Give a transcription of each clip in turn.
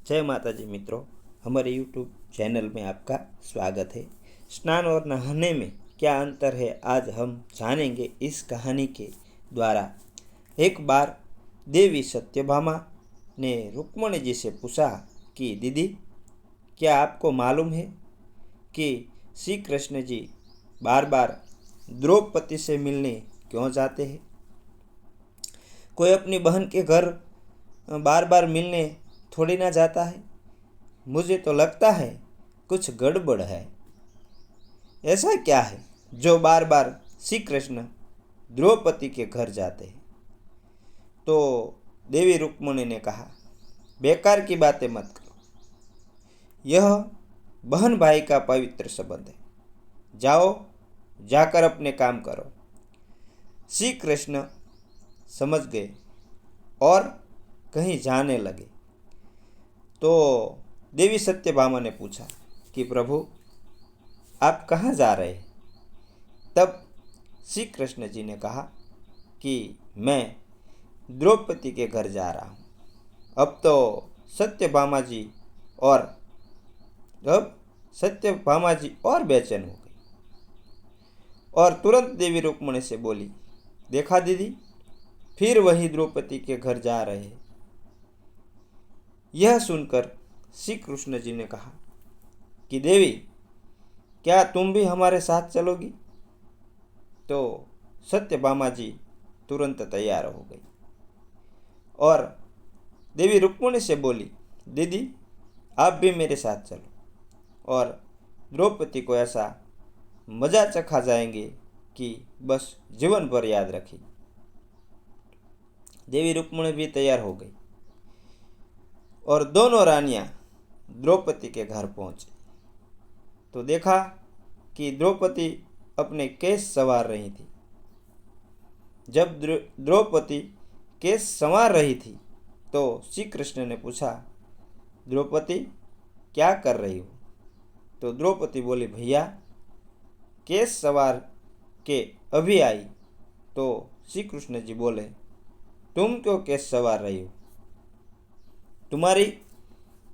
जय माता जी मित्रों, हमारे यूट्यूब चैनल में आपका स्वागत है। स्नान और नहाने में क्या अंतर है, आज हम जानेंगे इस कहानी के द्वारा। एक बार देवी सत्यभामा ने रुक्मणी जी से पूछा कि दीदी, क्या आपको मालूम है कि श्री कृष्ण जी बार बार द्रौपदी से मिलने क्यों जाते हैं? कोई अपनी बहन के घर बार बार मिलने थोड़ी ना जाता है। मुझे तो लगता है कुछ गड़बड़ है। ऐसा क्या है जो बार बार श्री कृष्ण द्रौपदी के घर जाते हैं? तो देवी रुक्मणी ने कहा, बेकार की बातें मत करो। यह बहन भाई का पवित्र संबंध है। जाओ, जाकर अपने काम करो। श्री कृष्ण समझ गए और कहीं जाने लगे। तो देवी सत्यभामा ने पूछा कि प्रभु, आप कहाँ जा रहे हैं? तब श्री कृष्ण जी ने कहा कि मैं द्रौपदी के घर जा रहा हूँ। अब सत्यभामा जी और बेचैन हो गई और तुरंत देवी रुक्मणी से बोली, देखा दीदी, फिर वही द्रौपदी के घर जा रहे हैं। यह सुनकर श्री कृष्ण जी ने कहा कि देवी, क्या तुम भी हमारे साथ चलोगी? तो सत्यभामा जी तुरंत तैयार हो गई और देवी रुक्मणी से बोली, दीदी, आप भी मेरे साथ चलो और द्रौपदी को ऐसा मजा चखा जाएंगे कि बस जीवन भर याद रखेगी। देवी रुक्मणी भी तैयार हो गई और दोनों रानियां द्रौपदी के घर पहुंची तो देखा कि द्रौपदी अपने केस संवार रही थी। जब द्रौपदी केस संवार रही थी तो श्री कृष्ण ने पूछा, द्रौपदी, क्या कर रही हो? तो द्रौपदी बोली, भैया, केस संवार के अभी आई। तो श्री कृष्ण जी बोले, तुम क्यों केस संवार रही हो? तुम्हारी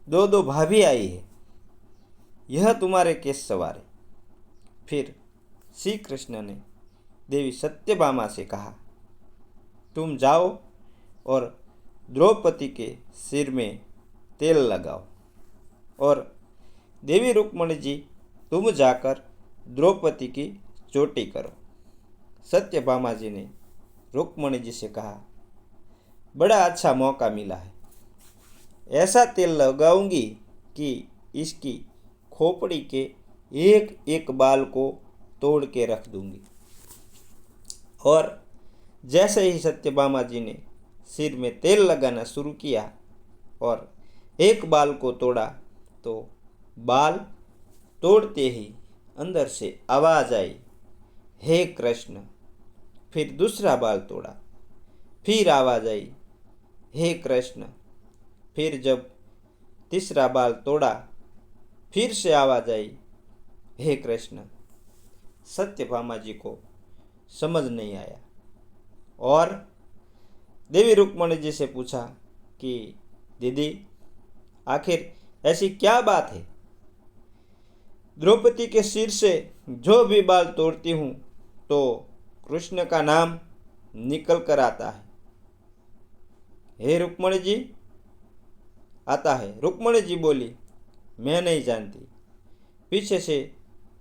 दो भाभी आई है, यह तुम्हारे केस संवारे। फिर श्री कृष्ण ने देवी सत्यभामा से कहा, तुम जाओ और द्रौपदी के सिर में तेल लगाओ और देवी रुक्मणी जी, तुम जाकर द्रौपदी की चोटी करो। सत्यभामा जी ने रुक्मणी जी से कहा, बड़ा अच्छा मौका मिला है। ऐसा तेल लगाऊंगी कि इसकी खोपड़ी के एक एक बाल को तोड़ के रख दूंगी। और जैसे ही सत्यभामा जी ने सिर में तेल लगाना शुरू किया और एक बाल को तोड़ा तो बाल तोड़ते ही अंदर से आवाज आई, हे कृष्ण। फिर दूसरा बाल तोड़ा, फिर आवाज आई, हे कृष्ण। फिर जब तीसरा बाल तोड़ा, फिर से आवाज आई, हे कृष्ण। सत्यभामा जी को समझ नहीं आया और देवी रुक्मणी जी से पूछा कि दीदी, आखिर ऐसी क्या बात है? द्रौपदी के सिर से जो भी बाल तोड़ती हूँ तो कृष्ण का नाम निकल कर आता है। हे रुक्मणी जी, आता है। रुक्मणी जी बोली, मैं नहीं जानती। पीछे से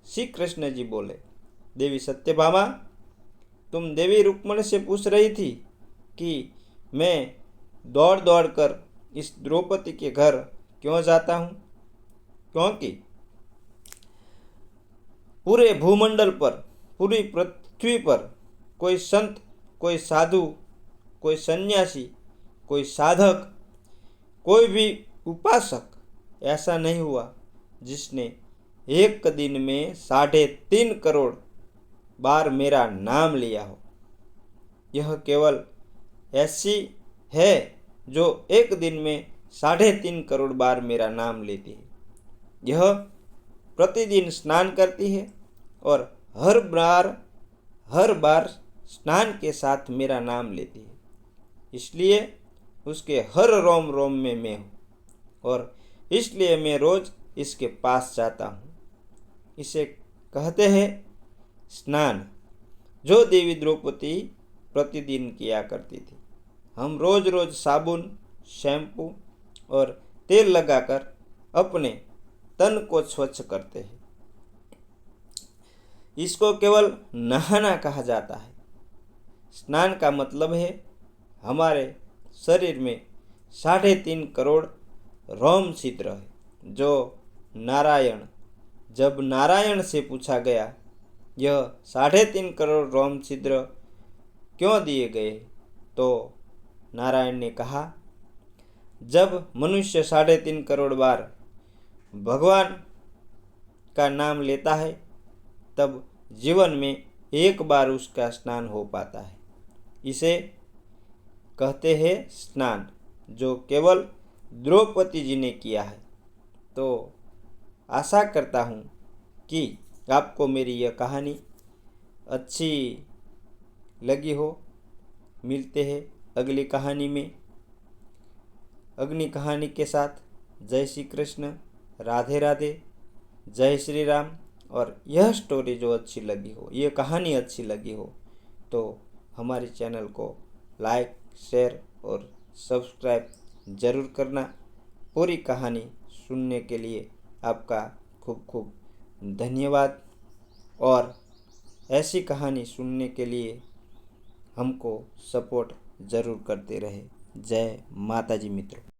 श्री कृष्ण जी बोले, देवी सत्यभामा, तुम देवी रुक्मणी से पूछ रही थी कि मैं दौड़ दौड़ कर इस द्रौपदी के घर क्यों जाता हूँ? क्योंकि पूरे भूमंडल पर, पूरी पृथ्वी पर कोई संत, कोई साधु, कोई सन्यासी, कोई साधक, कोई भी उपासक ऐसा नहीं हुआ जिसने एक दिन में 3.5 करोड़ बार मेरा नाम लिया हो। यह केवल ऐसी है जो एक दिन में 3.5 करोड़ बार मेरा नाम लेती है। यह प्रतिदिन स्नान करती है और हर बार स्नान के साथ मेरा नाम लेती है। इसलिए उसके हर रोम रोम में मैं हूँ और इसलिए मैं रोज इसके पास जाता हूँ। इसे कहते हैं स्नान, जो देवी द्रौपदी प्रतिदिन किया करती थी। हम रोज रोज साबुन, शैम्पू और तेल लगाकर अपने तन को स्वच्छ करते हैं। इसको केवल नहाना कहा जाता है। स्नान का मतलब है हमारे शरीर में 3.5 करोड़ रोम छिद्र है, जो जब नारायण से पूछा गया यह 3.5 करोड़ रोम छिद्र क्यों दिए गए, तो नारायण ने कहा, जब मनुष्य 3.5 करोड़ बार भगवान का नाम लेता है तब जीवन में एक बार उसका स्नान हो पाता है। इसे कहते हैं स्नान, जो केवल द्रौपदी जी ने किया है। तो आशा करता हूँ कि आपको मेरी यह कहानी अच्छी लगी हो। मिलते हैं अगली कहानी में अगली कहानी के साथ। जय श्री कृष्ण, राधे राधे, जय श्री राम। और यह स्टोरी जो अच्छी लगी हो, यह कहानी अच्छी लगी हो, तो हमारे चैनल को लाइक, शेयर और सब्सक्राइब ज़रूर करना। पूरी कहानी सुनने के लिए आपका खूब खूब धन्यवाद। और ऐसी कहानी सुनने के लिए हमको सपोर्ट ज़रूर करते रहे। जय माता जी मित्रों।